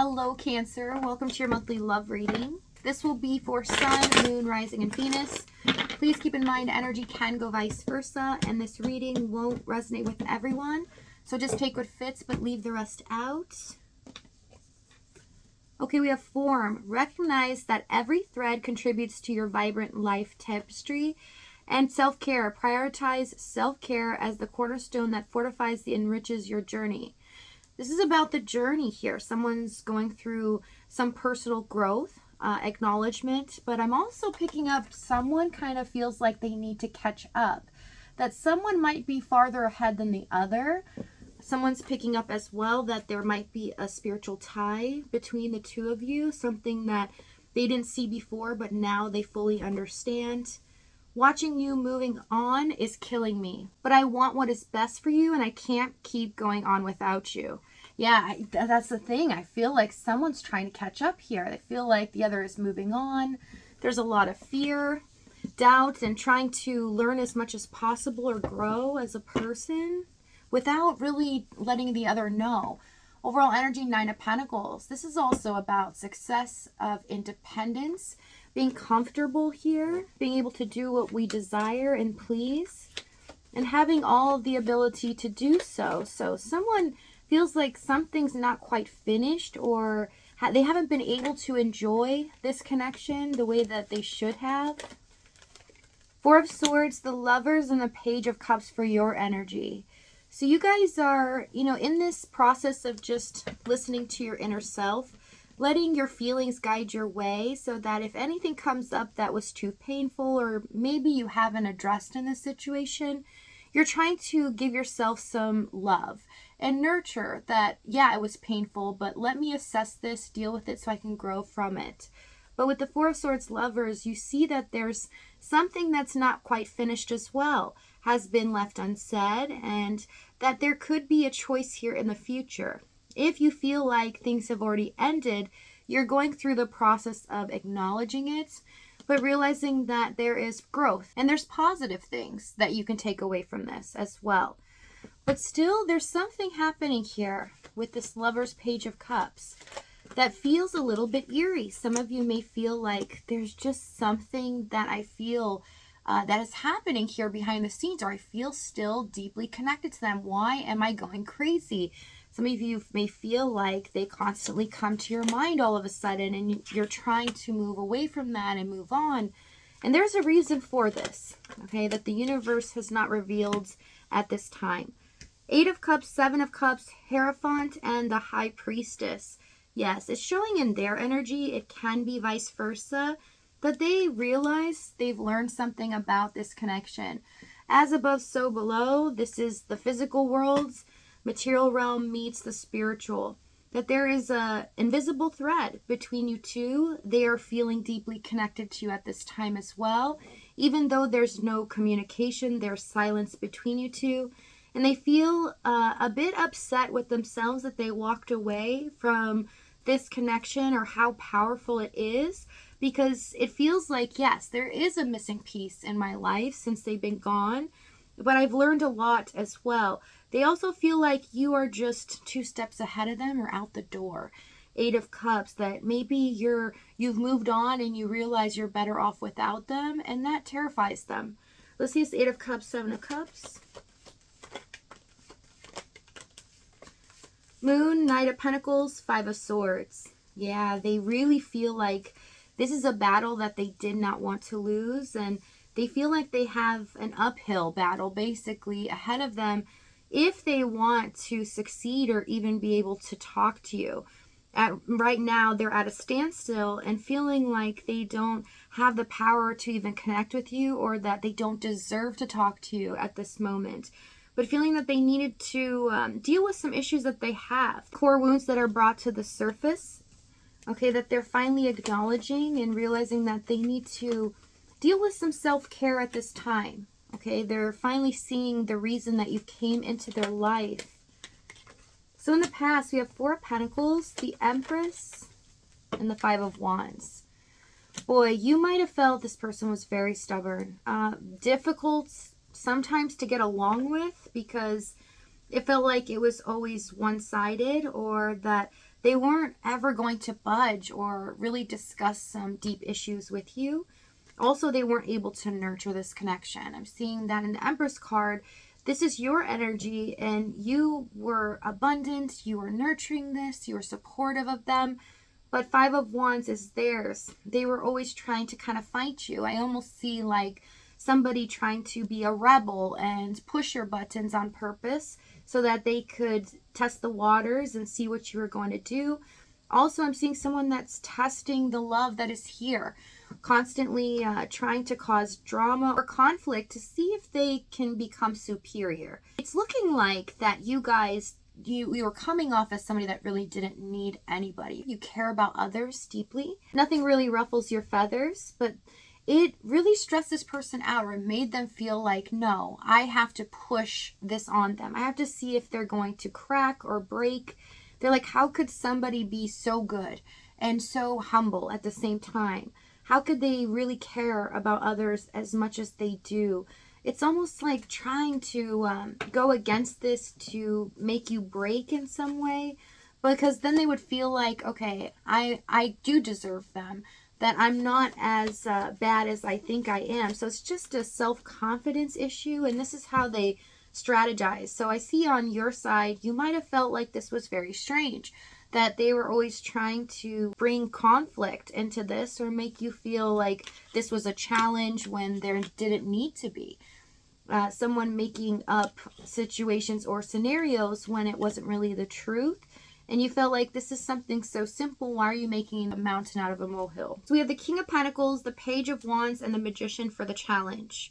Hello, Cancer. Welcome to your monthly love reading. This will be for Sun, Moon, Rising, and Venus. Please keep in mind energy can go vice versa, and this reading won't resonate with everyone. So just take what fits, but leave the rest out. Okay, we have form. Recognize that every thread contributes to your vibrant life tapestry. And self-care. Prioritize self-care as the cornerstone that fortifies and enriches your journey. This is about the journey here. Someone's going through some personal growth, acknowledgement, but I'm also picking up someone kind of feels like they need to catch up, that someone might be farther ahead than the other. Someone's picking up as well that there might be a spiritual tie between the two of you, something that they didn't see before, but now they fully understand. Watching you moving on is killing me, but I want what is best for you and I can't keep going on without you. Yeah, that's the thing. I feel like someone's trying to catch up here. I feel like the other is moving on. There's a lot of fear, doubt, and trying to learn as much as possible or grow as a person without really letting the other know. Overall energy, 9 of Pentacles. This is also about success of independence, being comfortable here, being able to do what we desire and please, and having all of the ability to do so. So someone feels like something's not quite finished, or they haven't been able to enjoy this connection the way that they should have. 4 of Swords, the Lovers, and the Page of Cups for your energy. So you guys are, in this process of just listening to your inner self, letting your feelings guide your way so that if anything comes up that was too painful or maybe you haven't addressed in this situation, you're trying to give yourself some love and nurture that, yeah, it was painful, but let me assess this, deal with it so I can grow from it. But with the 4 of Swords, Lovers, you see that there's something that's not quite finished as well, has been left unsaid, and that there could be a choice here in the future. If you feel like things have already ended, you're going through the process of acknowledging it, but realizing that there is growth and there's positive things that you can take away from this as well. But still, there's something happening here with this Lover's Page of Cups that feels a little bit eerie. Some of you may feel like there's just something that I feel that is happening here behind the scenes, or I feel still deeply connected to them. Why am I going crazy? Some of you may feel like they constantly come to your mind all of a sudden, and you're trying to move away from that and move on. And there's a reason for this, okay, that the universe has not revealed at this time. 8 of Cups, 7 of Cups, Hierophant, and the High Priestess. Yes, it's showing in their energy. It can be vice versa, that they realize they've learned something about this connection. As above, so below. This is the physical world's material realm meets the spiritual. That there is a invisible thread between you two. They are feeling deeply connected to you at this time as well. Even though there's no communication, there's silence between you two. And they feel a bit upset with themselves that they walked away from this connection or how powerful it is, because it feels like, yes, there is a missing piece in my life since they've been gone, but I've learned a lot as well. They also feel like you are just 2 steps ahead of them or out the door. 8 of Cups, that maybe you've moved on and you realize you're better off without them, and that terrifies them. Let's see, it's 8 of Cups, 7 of Cups. Moon, Knight of Pentacles, 5 of Swords. Yeah, they really feel like this is a battle that they did not want to lose, and they feel like they have an uphill battle basically ahead of them if they want to succeed or even be able to talk to you. Right now, they're at a standstill and feeling like they don't have the power to even connect with you, or that they don't deserve to talk to you at this moment. But feeling that they needed to deal with some issues that they have. Core wounds that are brought to the surface. Okay, that they're finally acknowledging and realizing that they need to deal with some self-care at this time. Okay, they're finally seeing the reason that you came into their life. So in the past, we have 4 of Pentacles, the Empress, and the 5 of Wands. Boy, you might have felt this person was very stubborn. Difficult sometimes to get along with, because it felt like it was always one-sided, or that They weren't ever going to budge or really discuss some deep issues with you. Also, they weren't able to nurture this connection. I'm seeing that in the Empress card. This is your energy, and you were abundant, you were nurturing this, you were supportive of them. But Five of Wands is theirs. They were always trying to kind of fight you. I almost see like somebody trying to be a rebel and push your buttons on purpose so that they could test the waters and see what you were going to do. Also, I'm seeing someone that's testing the love that is here, constantly trying to cause drama or conflict to see if they can become superior. It's looking like that you guys, you were coming off as somebody that really didn't need anybody. You care about others deeply. Nothing really ruffles your feathers, but it really stressed this person out, or made them feel like, no, I have to push this on them. I have to see if they're going to crack or break. They're like, how could somebody be so good and so humble at the same time? How could they really care about others as much as they do? It's almost like trying to go against this to make you break in some way, because then they would feel like, okay, I do deserve them, that I'm not as bad as I think I am. So it's just a self-confidence issue, and this is how they strategize. So I see on your side, you might have felt like this was very strange, that they were always trying to bring conflict into this or make you feel like this was a challenge when there didn't need to be. Someone making up situations or scenarios when it wasn't really the truth. And you felt like this is something so simple. Why are you making a mountain out of a molehill? So we have the King of Pentacles, the Page of Wands, and the Magician for the challenge.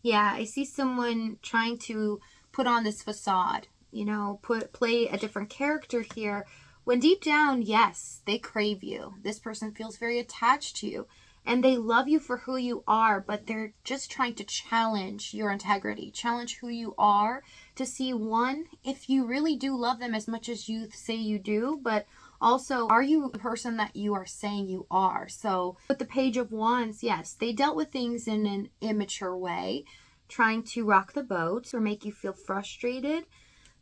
Yeah, I see someone trying to put on this facade, you know, play a different character here, when deep down, yes, they crave you. This person feels very attached to you, and they love you for who you are, but they're just trying to challenge your integrity, challenge who you are, to see, one, if you really do love them as much as you say you do, but also, are you the person that you are saying you are? So with the Page of Wands, yes, they dealt with things in an immature way, trying to rock the boat or make you feel frustrated.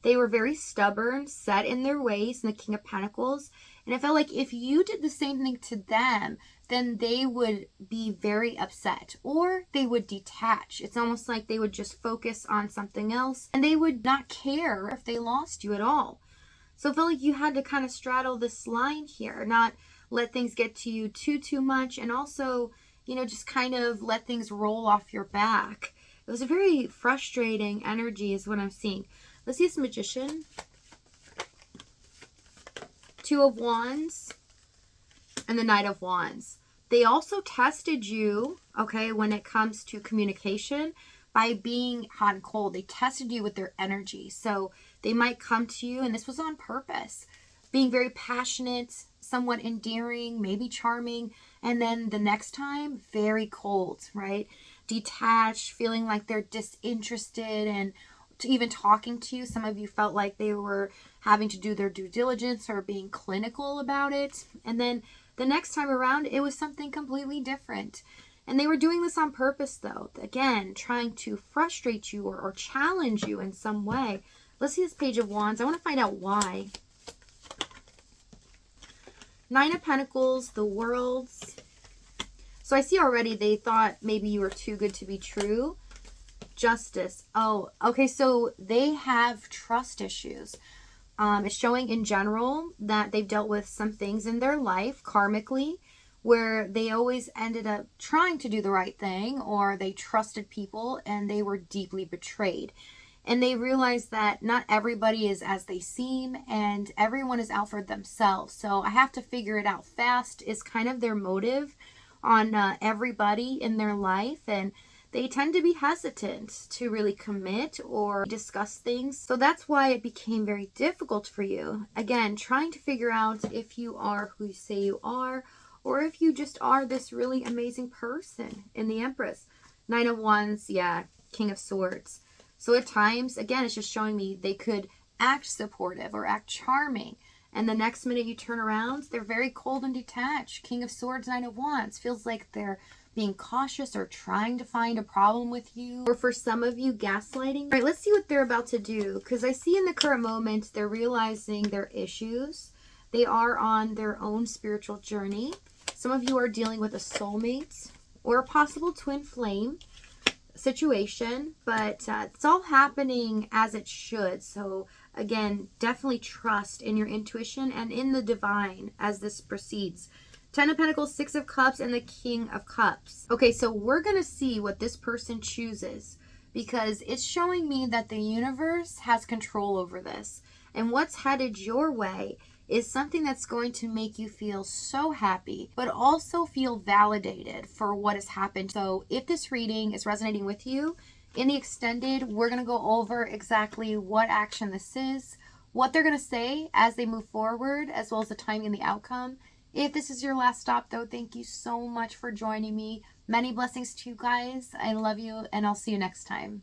They were very stubborn, set in their ways, in the King of Pentacles. And I felt like if you did the same thing to them, then they would be very upset, or they would detach. It's almost like they would just focus on something else, and they would not care if they lost you at all. So I felt like you had to kind of straddle this line here, not let things get to you too much, and also, you know, just kind of let things roll off your back. It was a very frustrating energy is what I'm seeing. Let's see this Magician. Two of Wands and the Knight of Wands. They also tested you, okay, when it comes to communication by being hot and cold. They tested you with their energy. So they might come to you, and this was on purpose, being very passionate, somewhat endearing, maybe charming, and then the next time, very cold, right? Detached, feeling like they're disinterested and even talking to you. Some of you felt like they were having to do their due diligence or being clinical about it. And then the next time around, it was something completely different. And they were doing this on purpose, though. Again, trying to frustrate you or challenge you in some way. Let's see this Page of Wands. I want to find out why. Nine of Pentacles, the Worlds. So I see already they thought maybe you were too good to be true. Justice. Oh, okay, so they have trust issues. It's showing in general that they've dealt with some things in their life karmically where they always ended up trying to do the right thing, or they trusted people and they were deeply betrayed. And they realized that not everybody is as they seem, and everyone is out for themselves. So I have to figure it out fast is kind of their motive on everybody in their life. And they tend to be hesitant to really commit or discuss things. So that's why it became very difficult for you. Again, trying to figure out if you are who you say you are, or if you just are this really amazing person in the Empress. Nine of Wands, yeah, King of Swords. So at times, again, it's just showing me they could act supportive or act charming, and the next minute you turn around, they're very cold and detached. King of Swords, Nine of Wands. Feels like they're being cautious or trying to find a problem with you. Or for some of you, gaslighting. All right, let's see what they're about to do. Because I see in the current moment, they're realizing their issues. They are on their own spiritual journey. Some of you are dealing with a soulmate or a possible twin flame situation, but it's all happening as it should. So again, definitely trust in your intuition and in the divine as this proceeds. 10 of Pentacles, 6 of Cups, and the King of Cups. Okay, so we're going to see what this person chooses, because it's showing me that the universe has control over this. And what's headed your way is something that's going to make you feel so happy, but also feel validated for what has happened. So if this reading is resonating with you, in the extended, we're going to go over exactly what action this is, what they're going to say as they move forward, as well as the timing and the outcome. If this is your last stop, though, thank you so much for joining me. Many blessings to you guys. I love you, and I'll see you next time.